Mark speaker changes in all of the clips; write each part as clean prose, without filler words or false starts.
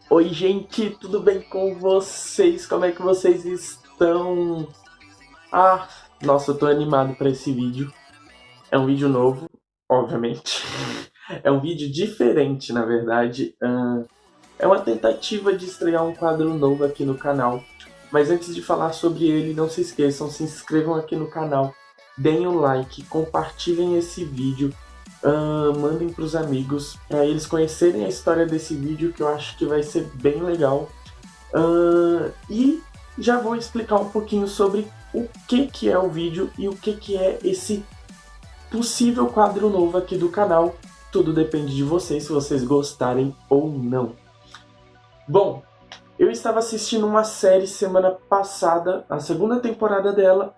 Speaker 1: Oi, gente, tudo bem com vocês? Como é que vocês estão? Ah, nossa, eu tô animado para esse vídeo. É um vídeo novo, obviamente. É um vídeo diferente, na verdade. É uma tentativa de estrear um quadro novo aqui no canal. Mas antes de falar sobre ele, não se esqueçam, se inscrevam aqui no canal, deem um like, compartilhem esse vídeo, mandem para os amigos, para eles conhecerem a história desse vídeo, que eu acho que vai ser bem legal. E já vou explicar um pouquinho sobre o que é o vídeo e o que é esse possível quadro novo aqui do canal. Tudo depende de vocês, se vocês gostarem ou não. Bom, eu estava assistindo uma série semana passada, a segunda temporada dela,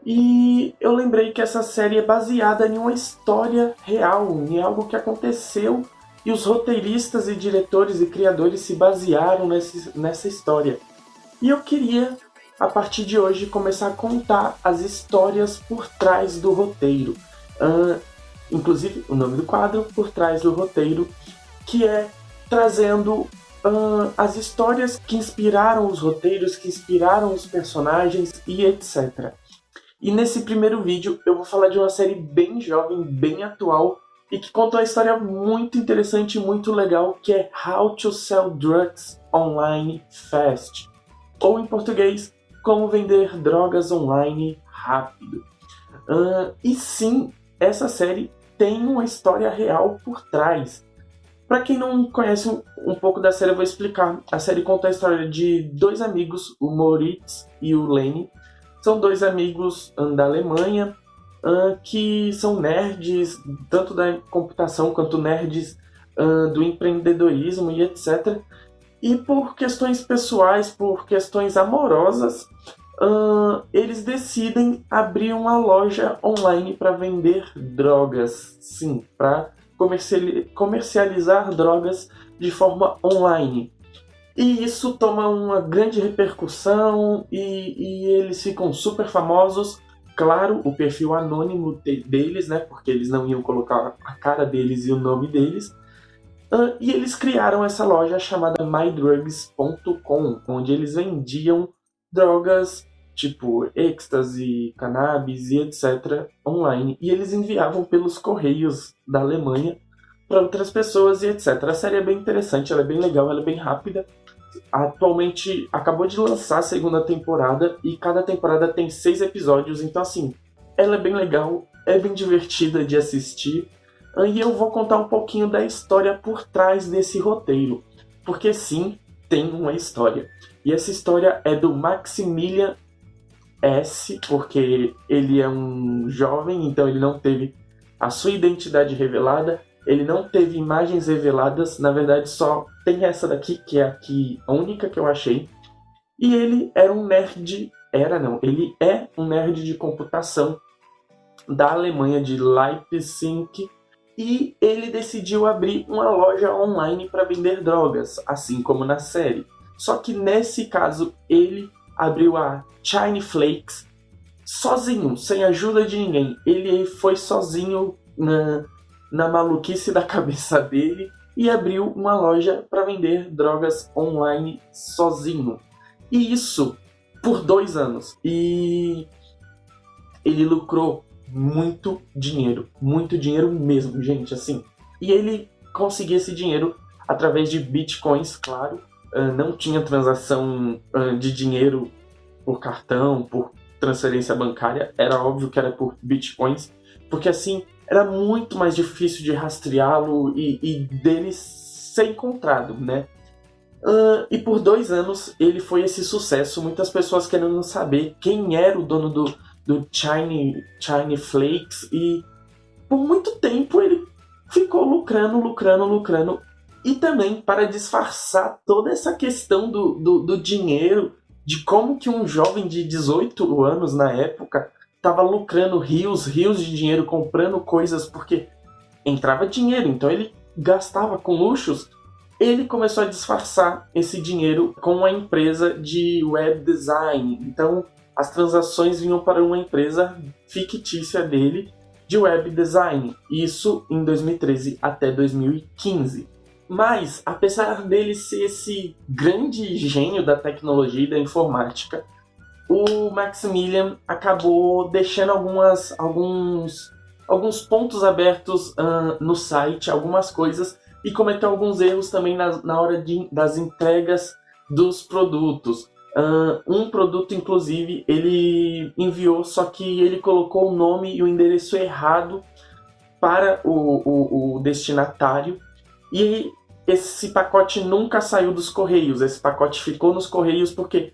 Speaker 1: e eu lembrei que essa série é baseada em uma história real, em algo que aconteceu, e os roteiristas e diretores e criadores se basearam nessa história. E eu queria, a partir de hoje, começar a contar as histórias por trás do roteiro. Inclusive, o nome do quadro, Por Trás do Roteiro, que é trazendo as histórias que inspiraram os roteiros, que inspiraram os personagens e etc. E nesse primeiro vídeo eu vou falar de uma série bem jovem, bem atual, e que conta uma história muito interessante e muito legal, que é How to Sell Drugs Online Fast. Ou em português, Como Vender Drogas Online Rápido. E sim, essa série tem uma história real por trás. Para quem não conhece um pouco da série, eu vou explicar. A série conta a história de dois amigos, o Moritz e o Lenny. São dois amigos da Alemanha que são nerds, tanto da computação quanto nerds do empreendedorismo e etc. E por questões pessoais, por questões amorosas, eles decidem abrir uma loja online para vender drogas. Sim, para comercializar drogas de forma online. E isso toma uma grande repercussão e eles ficam super famosos. Claro, o perfil anônimo deles, né? Porque eles não iam colocar a cara deles e o nome deles. E eles criaram essa loja chamada mydrugs.com, onde eles vendiam drogas tipo êxtase, cannabis e etc. online. E eles enviavam pelos correios da Alemanha para outras pessoas e etc. A série é bem interessante, ela é bem legal, ela é bem rápida. Atualmente acabou de lançar a segunda temporada e cada temporada tem 6 episódios, então assim, ela é bem legal, é bem divertida de assistir. E eu vou contar um pouquinho da história por trás desse roteiro, porque sim, tem uma história. E essa história é do Maximilian S, porque ele é um jovem, então ele não teve a sua identidade revelada, ele não teve imagens reveladas, na verdade só tem essa daqui, que é a única que eu achei. E ele era um nerd, ele é um nerd de computação da Alemanha, de Leipzig, e ele decidiu abrir uma loja online para vender drogas, assim como na série. Só que nesse caso ele abriu a Shiny Flakes sozinho, sem ajuda de ninguém. Ele foi sozinho na maluquice da cabeça dele e abriu uma loja para vender drogas online sozinho. E isso por 2 anos. E ele lucrou muito dinheiro mesmo, gente, assim. E ele conseguiu esse dinheiro através de bitcoins, claro. Não tinha transação de dinheiro por cartão, por transferência bancária. Era óbvio que era por bitcoins, porque assim era muito mais difícil de rastreá-lo e dele ser encontrado, né? E por 2 anos ele foi esse sucesso. Muitas pessoas querendo saber quem era o dono do Shiny Flakes, e por muito tempo ele ficou lucrando. E também, para disfarçar toda essa questão do dinheiro, de como que um jovem de 18 anos na época estava lucrando rios de dinheiro, comprando coisas, porque entrava dinheiro, então ele gastava com luxos. Ele começou a disfarçar esse dinheiro com uma empresa de web design. Então as transações vinham para uma empresa fictícia dele de web design. Isso em 2013 até 2015. Mas, apesar dele ser esse grande gênio da tecnologia e da informática, o Maximilian acabou deixando alguns pontos abertos no site, algumas coisas, e cometeu alguns erros também na hora das entregas dos produtos. Um produto, inclusive, ele enviou, só que ele colocou o nome e o endereço errado para o destinatário, e esse pacote nunca saiu dos Correios. Esse pacote ficou nos Correios porque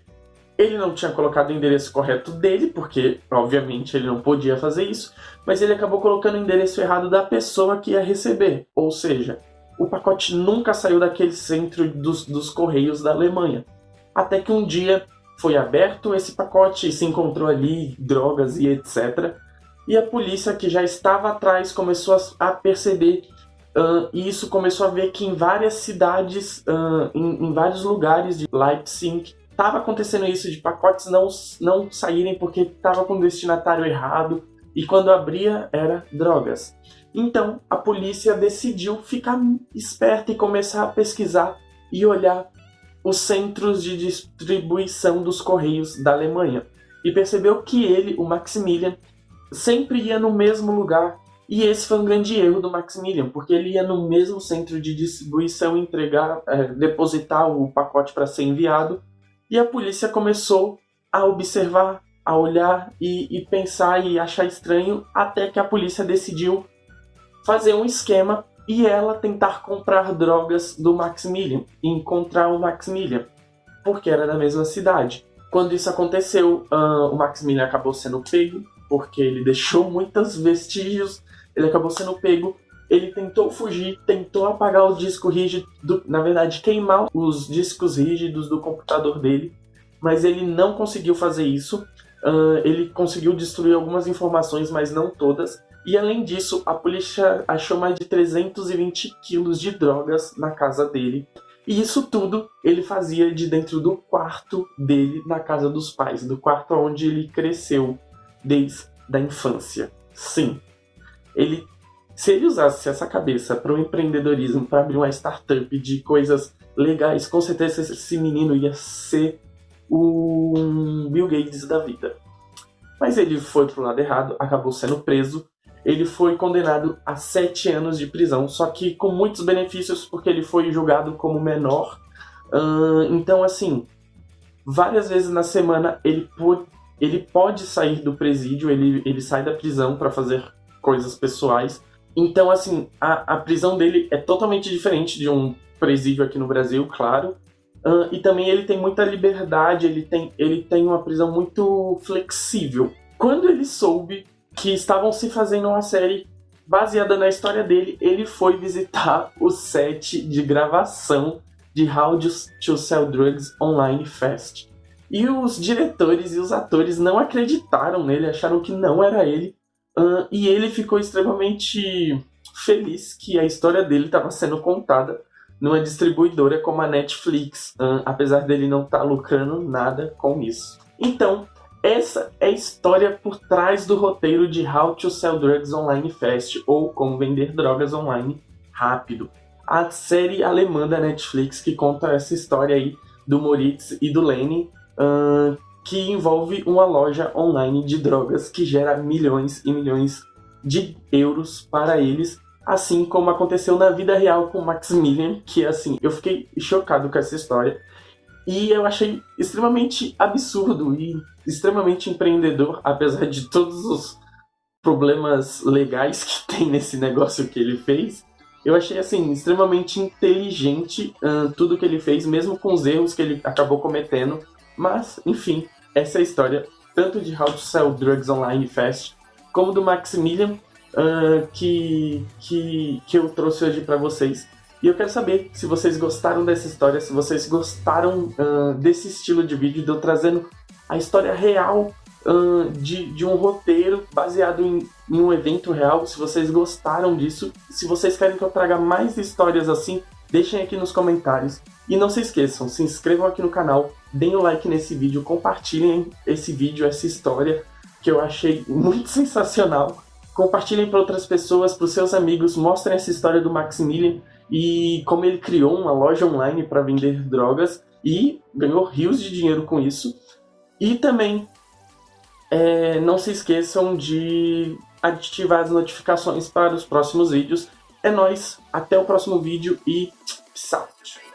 Speaker 1: ele não tinha colocado o endereço correto dele, porque, obviamente, ele não podia fazer isso, mas ele acabou colocando o endereço errado da pessoa que ia receber. Ou seja, o pacote nunca saiu daquele centro dos Correios da Alemanha. Até que um dia foi aberto esse pacote e se encontrou ali drogas e etc. E a polícia, que já estava atrás, começou a perceber e isso, começou a ver que em várias cidades, em vários lugares de Leipzig, estava acontecendo isso, de pacotes não saírem porque estava com o destinatário errado, e quando abria era drogas. Então a polícia decidiu ficar esperta e começar a pesquisar e olhar os centros de distribuição dos Correios da Alemanha. E percebeu que ele, o Maximilian, sempre ia no mesmo lugar. E esse foi um grande erro do Maximilian, porque ele ia no mesmo centro de distribuição entregar, depositar o pacote para ser enviado. E a polícia começou a observar, a olhar e pensar e achar estranho, até que a polícia decidiu fazer um esquema e ela tentar comprar drogas do Maximilian e encontrar o Maximilian, porque era da mesma cidade. Quando isso aconteceu, o Maximilian acabou sendo pego, porque ele deixou muitos vestígios, ele acabou sendo pego. Ele tentou fugir, tentou apagar o disco rígido, na verdade queimar os discos rígidos do computador dele, mas ele não conseguiu fazer isso. Ele conseguiu destruir algumas informações, mas não todas. E além disso, a polícia achou mais de 320 quilos de drogas na casa dele. E isso tudo ele fazia de dentro do quarto dele, na casa dos pais, do quarto onde ele cresceu desde a infância. Sim, se ele usasse essa cabeça para o empreendedorismo, para abrir uma startup de coisas legais, com certeza esse menino ia ser o Bill Gates da vida. Mas ele foi pro lado errado, acabou sendo preso. Ele foi condenado a 7 anos de prisão, só que com muitos benefícios, porque ele foi julgado como menor. Então, assim, várias vezes na semana ele pode sair do presídio, ele sai da prisão para fazer coisas pessoais. Então, assim, a prisão dele é totalmente diferente de um presídio aqui no Brasil, claro. E também ele tem muita liberdade, ele tem uma prisão muito flexível. Quando ele soube que estavam se fazendo uma série baseada na história dele, ele foi visitar o set de gravação de How to Sell Drugs Online Fast. E os diretores e os atores não acreditaram nele, acharam que não era ele. E ele ficou extremamente feliz que a história dele estava sendo contada numa distribuidora como a Netflix, apesar dele não estar lucrando nada com isso. Então, essa é a história por trás do roteiro de How to Sell Drugs Online Fast, ou Como Vender Drogas Online Rápido. A série alemã da Netflix que conta essa história aí do Moritz e do Lenny, que envolve uma loja online de drogas que gera milhões e milhões de euros para eles, assim como aconteceu na vida real com o Maximilian, que assim, eu fiquei chocado com essa história. E eu achei extremamente absurdo e extremamente empreendedor, apesar de todos os problemas legais que tem nesse negócio que ele fez. Eu achei, assim, extremamente inteligente tudo que ele fez, mesmo com os erros que ele acabou cometendo. Mas, enfim, essa é a história tanto de How to Sell Drugs Online Fast, como do Maximilian, que eu trouxe hoje para vocês. E eu quero saber se vocês gostaram dessa história, se vocês gostaram desse estilo de vídeo, de eu trazendo a história real de um roteiro baseado em um evento real. Se vocês gostaram disso, se vocês querem que eu traga mais histórias assim, deixem aqui nos comentários. E não se esqueçam, se inscrevam aqui no canal, deem um like nesse vídeo, compartilhem esse vídeo, essa história que eu achei muito sensacional. Compartilhem para outras pessoas, para os seus amigos, mostrem essa história do Maximilian e como ele criou uma loja online para vender drogas e ganhou rios de dinheiro com isso. E também não se esqueçam de ativar as notificações para os próximos vídeos. É nóis, até o próximo vídeo e peace out!